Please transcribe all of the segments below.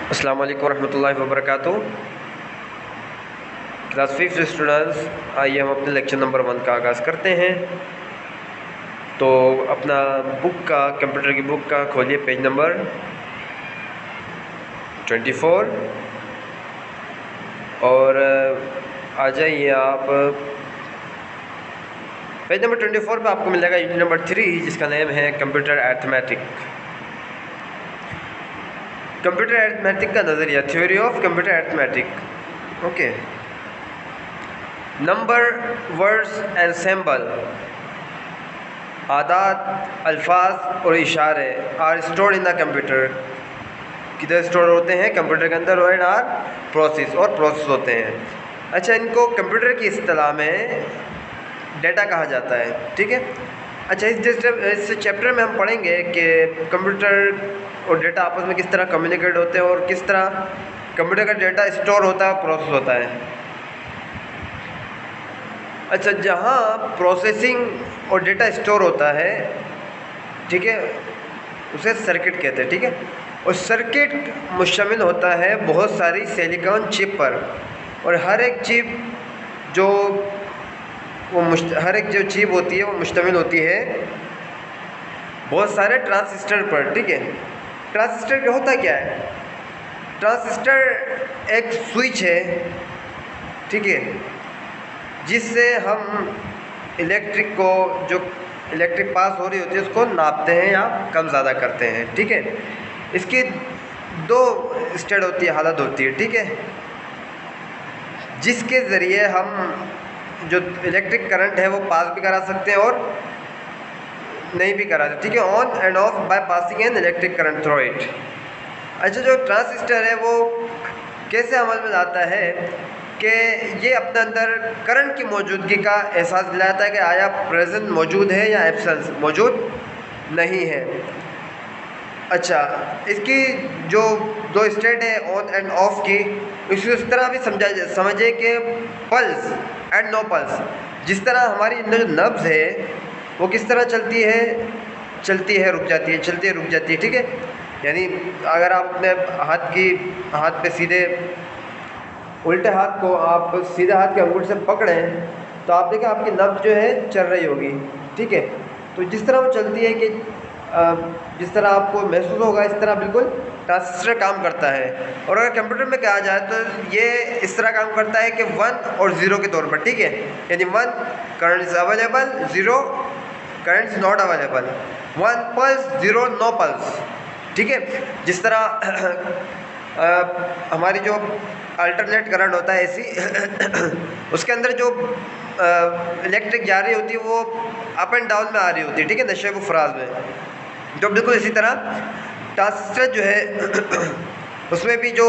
अस्सलाम वालेकुम रहमतुल्लाहि व बरकातुहू। क्लास 5 स्टूडेंट्स, आइए हम अपने लेक्चर नंबर 1 का आगाज़ करते हैं। तो अपना बुक का, कंप्यूटर की बुक का खोलिए पेज नंबर 24 और आ जाइए आप पेज नंबर 24 पे। आपको मिलेगा यूनिट नंबर 3 जिसका नेम है कंप्यूटर अरिथमेटिक। कंप्यूटर अरिथमेटिक का नज़रिया, theory of computer arithmetic. Okay. Number, words and symbol, आदात, अल्फाज और इशारे are stored in the computer. किधर स्टोर होते हैं? कंप्यूटर के अंदर। एंड आर प्रोसेस, और प्रोसेस होते हैं। अच्छा, इनको कंप्यूटर की इस्तिलाह में डेटा कहा जाता है, ठीक है। अच्छा, इस चैप्टर में हम पढ़ेंगे कि कंप्यूटर और डेटा आपस में किस तरह कम्युनिकेट होते हैं और किस तरह कंप्यूटर का डेटा स्टोर होता है, प्रोसेस होता है। अच्छा, जहाँ प्रोसेसिंग और डेटा स्टोर होता है, ठीक है, उसे सर्किट कहते हैं, ठीक है। और सर्किट मुश्तमिल होता है बहुत सारी सिलिकॉन चिप पर, और हर एक चिप जो चिप होती है वो मुश्तमिल होती है बहुत सारे ट्रांजिस्टर पर, ठीक है। ट्रांजिस्टर क्या होता क्या है? ट्रांजिस्टर एक स्विच है, ठीक है, जिससे हम जो इलेक्ट्रिक पास हो रही होती है उसको नापते हैं या कम ज़्यादा करते हैं, ठीक है। इसकी दो स्टेट होती है, हालत होती है, ठीक है, जिसके ज़रिए हम जो इलेक्ट्रिक करंट है वो पास भी करा सकते हैं और नहीं भी करा सकते, ठीक है। On end of by passing an electric current through it. अच्छा, जो ट्रांजिस्टर है वो कैसे अमल में आता है कि ये अपने अंदर करंट की मौजूदगी का एहसास दिलाता है कि आया प्रेजेंट मौजूद है या एब्सेंस मौजूद नहीं है। अच्छा, इसकी जो दो स्टेट है ऑन एंड ऑफ की, इसको इस तरह भी समझे कि पल्स एंड नो पल्स। जिस तरह हमारी अंदर जो नब्ज़ है वो किस तरह चलती है रुक जाती है, चलती है रुक जाती है, ठीक है। यानी अगर आप अपने हाथ पे सीधे उल्टे हाथ को आप सीधे हाथ के अंगूठे से पकड़ें तो आप देखें आपकी नब्ज़ जो है चल रही होगी, ठीक है। तो जिस तरह वो चलती है कि जिस तरह आपको महसूस होगा, इस तरह बिल्कुल ट्रांजिस्टर काम करता है। और अगर कंप्यूटर में कहा जाए तो ये इस तरह काम करता है कि 1 और 0 के तौर पर, ठीक है। यानी 1 current is available, 0 current is not available, 1 pulse, 0 no pulse, ठीक है। जिस तरह हमारी जो अल्टरनेट करंट होता है ऐसी उसके अंदर जो इलेक्ट्रिक जा रही होती है वो अप एंड डाउन में आ रही होती है, ठीक है, नशे व फराज में। तो बिल्कुल इसी तरह ट्रांजिस्टर जो है उसमें भी जो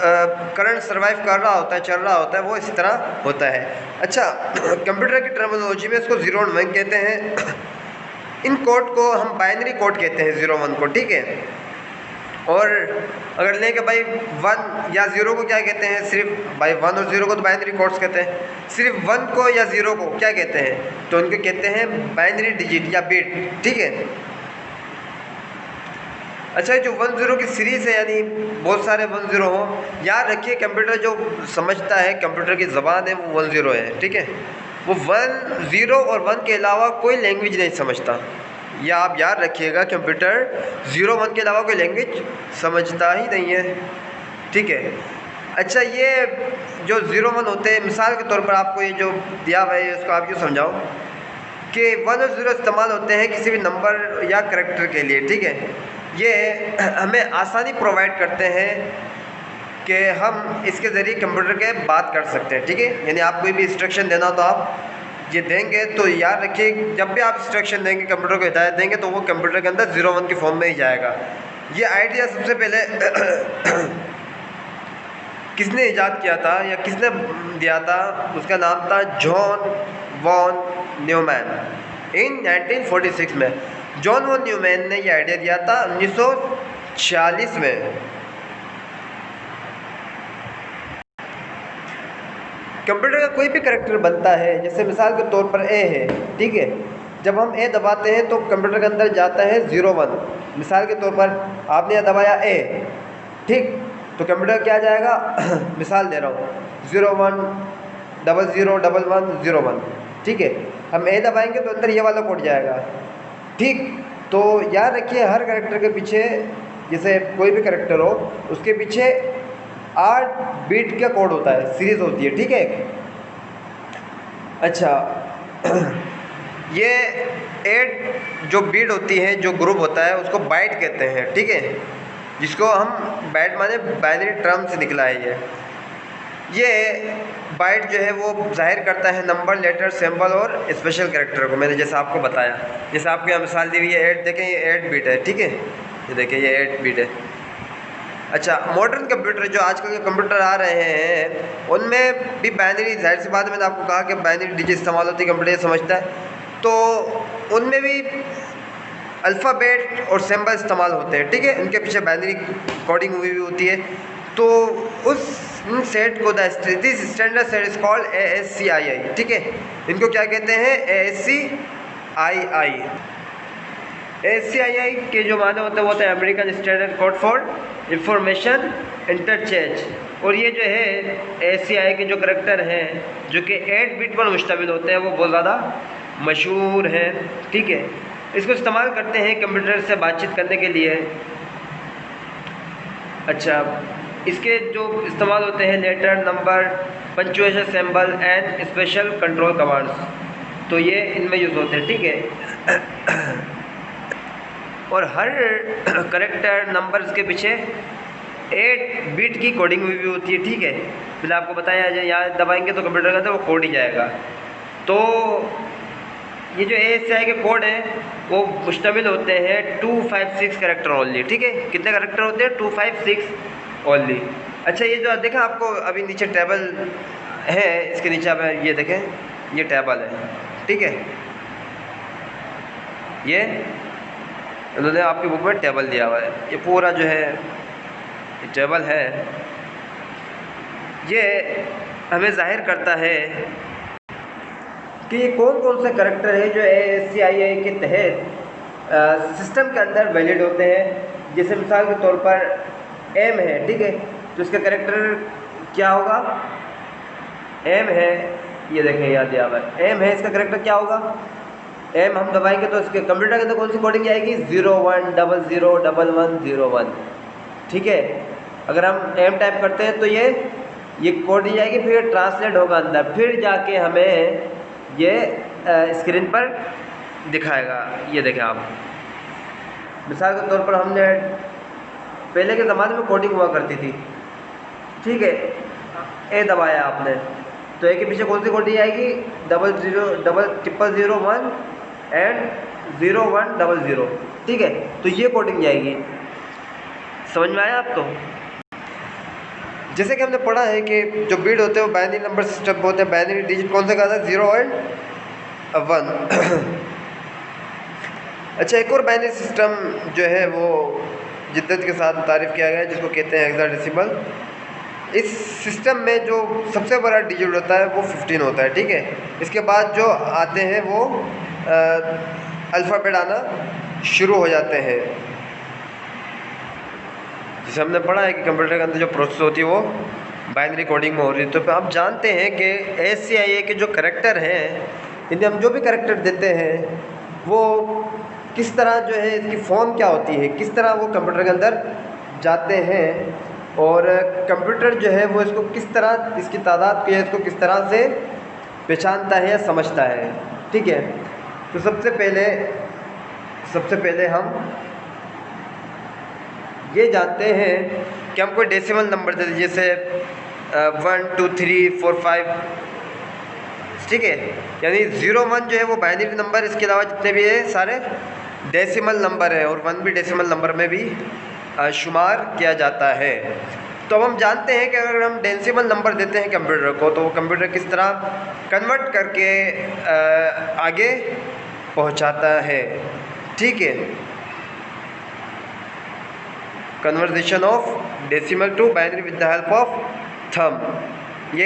करंट सर्वाइव कर रहा होता है, चल रहा होता है, वो इसी तरह होता है। अच्छा, कंप्यूटर की टर्मिनोलॉजी में इसको 0 और 1 कहते हैं। इन कोड को हम बाइनरी कोड कहते हैं, 0 1 को, ठीक है। और अगर लें कि भाई 1 या 0 को क्या कहते हैं, सिर्फ भाई 1 और 0 को तो बाइनरी कोड्स कहते हैं, सिर्फ 1 को या 0 को क्या कहते हैं, तो उनको कहते हैं बाइनरी डिजिट या बिट, ठीक है। अच्छा, जो 1 0 की सीरीज़ है, यानी बहुत सारे 1 0 हों, याद रखिए कंप्यूटर जो समझता है, कंप्यूटर की ज़बान है वो 1 0 है, ठीक है। वो 1 0 और 1 के अलावा कोई लैंग्वेज नहीं समझता। या आप याद रखिएगा कंप्यूटर 0 1 के अलावा कोई लैंग्वेज समझता ही नहीं है, ठीक है। अच्छा, ये जो 0 1 होते हैं, मिसाल के तौर पर आपको ये जो दिया हुआ है उसको आप यूँ समझाओ कि 1 और 0 इस्तेमाल होते हैं किसी भी नंबर या करैक्टर के लिए, ठीक है। ये हमें आसानी प्रोवाइड करते हैं कि हम इसके ज़रिए कंप्यूटर के बात कर सकते हैं, ठीक है। यानी आप कोई भी इंस्ट्रक्शन देना हो तो आप ये देंगे, तो याद रखिए जब भी आप इंस्ट्रक्शन देंगे, कंप्यूटर को हिदायत देंगे, तो वो कंप्यूटर के अंदर 0 1 की फॉर्म में ही जाएगा। ये आइडिया सबसे पहले किसने ईजाद किया था या किसने दिया था? उसका नाम था जॉन वॉन न्यूमैन। इन 1946 में जॉन वॉन न्यूमैन ने यह आइडिया दिया था 1946 में। कंप्यूटर का कोई भी करैक्टर बनता है, जैसे मिसाल के तौर पर ए है, ठीक है। जब हम ए दबाते हैं तो कंप्यूटर के अंदर जाता है 0 1। मिसाल के तौर पर आपने दबाया ए, ठीक, तो कंप्यूटर क्या जाएगा मिसाल दे रहा हूँ 01001101, ठीक है। हम ए दबाएंगे तो अंदर ये वाला कोड जाएगा, ठीक। तो याद रखिए हर कैरेक्टर के पीछे, जैसे कोई भी कैरेक्टर हो उसके पीछे 8 बीट का कोड होता है, सीरीज होती है, ठीक है। अच्छा ये 8 जो बीट होती है, जो ग्रुप होता है उसको बाइट कहते हैं, ठीक है, जिसको हम बाइट माने बाइनरी टर्म से निकला है। ये बाइट जो है वो जाहिर करता है नंबर, लेटर, सिंबल और स्पेशल कैरेक्टर को। मैंने जैसा आपको बताया, जैसे आपको यहाँ मिसाल दी हुई है 8, देखें ये 8 बीट है, ठीक है, ये देखें ये 8 बीट है। अच्छा, मॉडर्न कंप्यूटर जो आजकल के कंप्यूटर आ रहे हैं उनमें भी बाइनरी, जाहिर सी बात है, मैंने आपको कहा कि बाइनरी डिजिट इस्तेमाल होती है, कंप्यूटर समझता है, तो उनमें भी अल्फ़ाबेट और सिंबल इस्तेमाल होते हैं, ठीक है। उनके पीछे बाइनरी कोडिंग हुई होती है। तो उस सेट को this standard set is called ASCII, ठीक है। इनको क्या कहते हैं? ASCII। ASCII के जो माने होते हैं वो होता है American standard code for information interchange. और ये जो है ASCII के जो करैक्टर हैं जो कि 8 बिट पर मुश्तमिल होते हैं वो बहुत ज़्यादा मशहूर हैं, ठीक है। इसको इस्तेमाल करते हैं कंप्यूटर से बातचीत करने के लिए। अच्छा, इसके जो इस्तेमाल होते हैं letter, number, punctuation, symbol and special control commands, तो ये इनमें यूज़ होते हैं, ठीक है। और हर करेक्टर नंबर्स के पीछे 8 बिट की कोडिंग भी होती है, ठीक है। मैंने आपको बताया जाए, यहाँ दबाएंगे तो कंप्यूटर के अंदर वो कोड ही जाएगा। तो ये जो ASCII के कोड हैं वो मुश्तमिल होते हैं 256 करेक्टर ओनली, ठीक है। कितने करेक्टर होते हैं? 256 ओनली। अच्छा, ये जो देखा आपको अभी नीचे टेबल है, इसके नीचे आप ये देखें, ये टेबल है, ठीक है। ये उन्होंने आपकी बुक में टेबल दिया हुआ है, ये पूरा जो है ये टेबल है, ये हमें जाहिर करता है कि कौन कौन से करेक्टर है जो ASCII के तहत सिस्टम के अंदर वैलिड होते हैं। जैसे मिसाल के तौर पर M है, ठीक है, तो इसका करेक्टर क्या होगा? M है, ये देखें याद दिया हुआ है, M है, इसका करेक्टर क्या होगा? M हम दबाएंगे तो इसके कंप्यूटर के अंदर कौन सी कोडिंग आएगी? 01001101, ठीक है। अगर हम M टाइप करते हैं तो ये कोड ही जाएगी, फिर ट्रांसलेट होगा अंदर, फिर जाके हमें ये स्क्रीन पर दिखाएगा। ये देखें आप, मिसाल के तौर पर हमने पहले के ज़माने में कोडिंग हुआ करती थी, ठीक है। A दबाया आपने तो A के पीछे कौन सी कोडिंग आएगी? 000001 एंड 0100, ठीक है। तो ये कोडिंग जाएगी। समझ में आया आपको? जैसे कि हमने पढ़ा है कि जो बीट होते हैं वो बाइनरी नंबर सिस्टम होते हैं। बाइनरी डिजिट कौन सा कहा था? 0 और 1। अच्छा, एक और बाइनरी सिस्टम जो है वो जिद्दत के साथ तारीफ़ किया गया है, जिसको कहते हैं हेक्साडेसिमल। इस सिस्टम में जो सबसे बड़ा डिजिट होता है वो 15 होता है, ठीक है। इसके बाद जो आते हैं वो अल्फ़ाबेट आना शुरू हो जाते हैं। जैसे हमने पढ़ा है कि कंप्यूटर के अंदर जो प्रोसेस होती है वो बाइनरी कोडिंग में हो रही है। तो आप जानते हैं कि ASCII के जो करैक्टर हैं, इन्हें हम जो भी करैक्टर देते हैं वो किस तरह जो है, इसकी फॉर्म क्या होती है, किस तरह वो कंप्यूटर के अंदर जाते हैं, और कंप्यूटर जो है वो इसको किस तरह, इसकी तादाद को या इसको किस तरह से पहचानता है या समझता है, ठीक है। तो सबसे पहले हम ये जानते हैं कि हम कोई डेसिमल नंबर देते, जैसे 1 2 3 4 5, ठीक है। यानी 0 1 जो है वो बाइनरी नंबर, इसके अलावा जितने भी है सारे डेसिमल नंबर है, और 1 भी डेसिमल नंबर में भी शुमार किया जाता है। तो अब हम जानते हैं कि अगर हम डेसिमल नंबर देते हैं कंप्यूटर को, तो वो कंप्यूटर किस तरह कन्वर्ट करके आगे पहुंचाता है, ठीक है। Conversion of decimal to binary with the help of thumb.